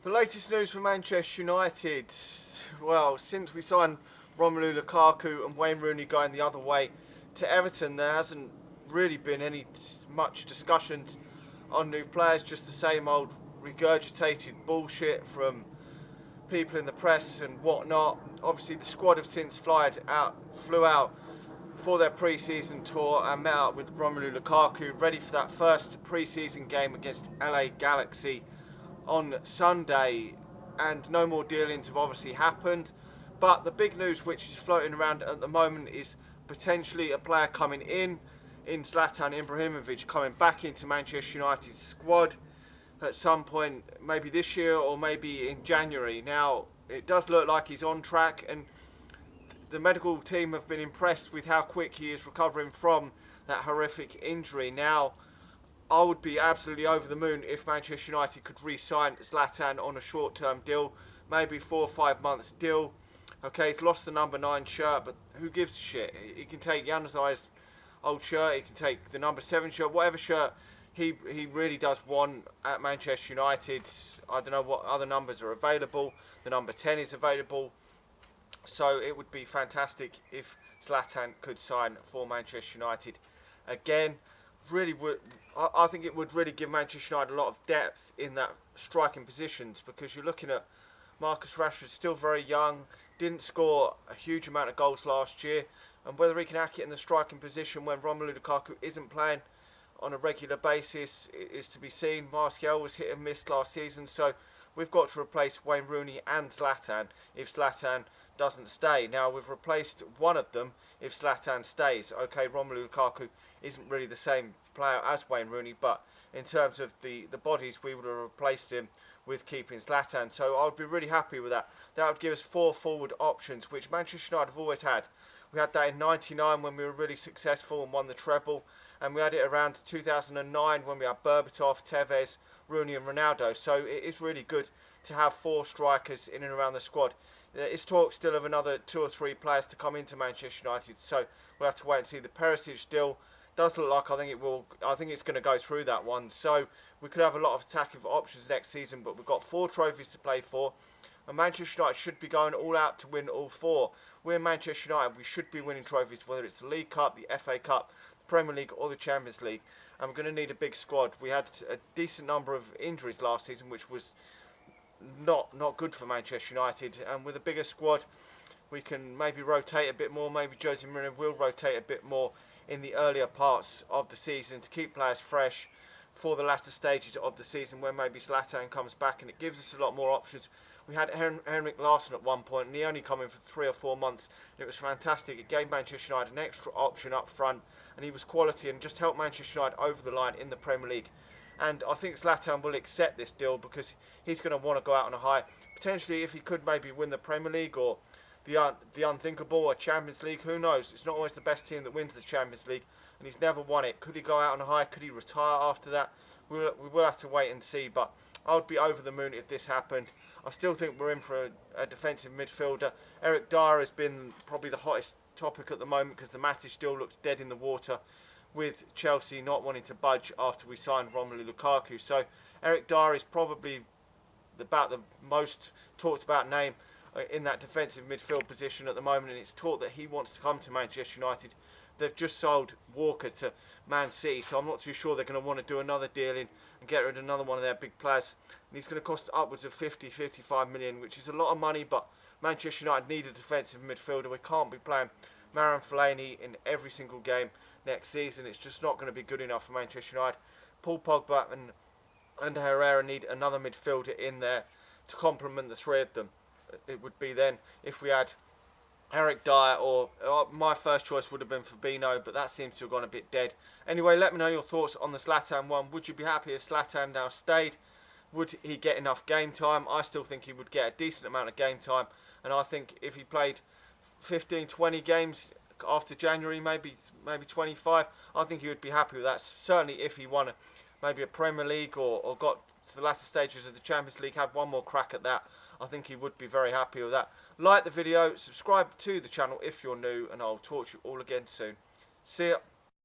The latest news from Manchester United. Well, since we signed Romelu Lukaku and Wayne Rooney going the other way to Everton, there hasn't really been any much discussions on new players, just the same old regurgitated bullshit from people in the press and whatnot. Obviously, the squad have since flew out for their pre-season tour and met up with Romelu Lukaku, ready for that first pre-season game against LA Galaxy on Sunday. And no more dealings have obviously happened, but the big news which is floating around at the moment is potentially a player coming in Zlatan Ibrahimovic, coming back into Manchester United's squad at some point, maybe this year or maybe in January. Now, it does look like he's on track, and the medical team have been impressed with how quick he is recovering from that horrific injury. Now, I would be absolutely over the moon if Manchester United could re-sign Zlatan on a short-term deal, maybe 4 or 5 months deal. Okay, he's lost the number 9 shirt, but who gives a shit? He can take Januzaj's old shirt, he can take the number 7 shirt, whatever shirt he really does want at Manchester United. I don't know what other numbers are available. The number 10 is available. So it would be fantastic if Zlatan could sign for Manchester United again. Really would, I think it would really give Manchester United a lot of depth in that striking positions, because you're looking at Marcus Rashford, still very young, didn't score a huge amount of goals last year, and whether he can hack it in the striking position when Romelu Lukaku isn't playing on a regular basis is to be seen. Martial was hit and missed last season, so we've got to replace Wayne Rooney and Zlatan if Zlatan doesn't stay. Now, we've replaced one of them if Zlatan stays. Okay, Romelu Lukaku isn't really the same player as Wayne Rooney, but in terms of the bodies, we would have replaced him with keeping Zlatan. So I would be really happy with that. That would give us 4 forward options, which Manchester United have always had. We had that in '99 when we were really successful and won the treble, and we had it around 2009 when we had Berbatov, Tevez, Rooney and Ronaldo. So it is really good to have 4 strikers in and around the squad. It's talk still of another 2 or 3 players to come into Manchester United, so we'll have to wait and see. The Perisic deal does look like I think it's going to go through that one. So we could have a lot of attacking options next season, but we've got 4 trophies to play for, and Manchester United should be going all out to win all 4. We're Manchester United, we should be winning trophies, whether it's the League Cup, the FA Cup, the Premier League or the Champions League, and we're going to need a big squad. We had a decent number of injuries last season, which was not good for Manchester United, and with a bigger squad we can maybe rotate a bit more. Maybe Jose Mourinho will rotate a bit more in the earlier parts of the season to keep players fresh for the latter stages of the season when maybe Zlatan comes back, and it gives us a lot more options. We had Henrik Larsson at one point, and he only come in for 3 or 4 months, and it was fantastic. It gave Manchester United an extra option up front, and he was quality and just helped Manchester United over the line in the Premier League. And I think Zlatan will accept this deal because he's going to want to go out on a high. Potentially, if he could maybe win the Premier League or the unthinkable, or Champions League, who knows? It's not always the best team that wins the Champions League, and he's never won it. Could he go out on a high? Could he retire after that? We will have to wait and see, but I would be over the moon if this happened. I still think we're in for a defensive midfielder. Eric Dyer has been probably the hottest topic at the moment because the Matic still looks dead in the water, with Chelsea not wanting to budge after we signed Romelu Lukaku. So Eric Dyer is probably about the most talked about name in that defensive midfield position at the moment, and it's talk that he wants to come to Manchester United. They've just sold Walker to Man City, so I'm not too sure they're going to want to do another deal and get rid of another one of their big players. And he's going to cost upwards of 50-55 million, which is a lot of money, but Manchester United need a defensive midfielder. We can't be playing Marouane Fellaini in every single game next season. It's just not going to be good enough for Manchester United. Paul Pogba and Herrera need another midfielder in there to complement the 3 of them. It would be then if we had Eric Dyer, or my first choice would have been Fabinho, but that seems to have gone a bit dead. Anyway, let me know your thoughts on the Zlatan one. Would you be happy if Zlatan now stayed? Would he get enough game time? I still think he would get a decent amount of game time, and I think if he played 15-20 games after January, maybe 25, I think he would be happy with that. Certainly if he won maybe a Premier League or got to the latter stages of the Champions League, had one more crack at that, I think he would be very happy with that. Like the video, subscribe to the channel if you're new, and I'll talk to you all again soon. See ya.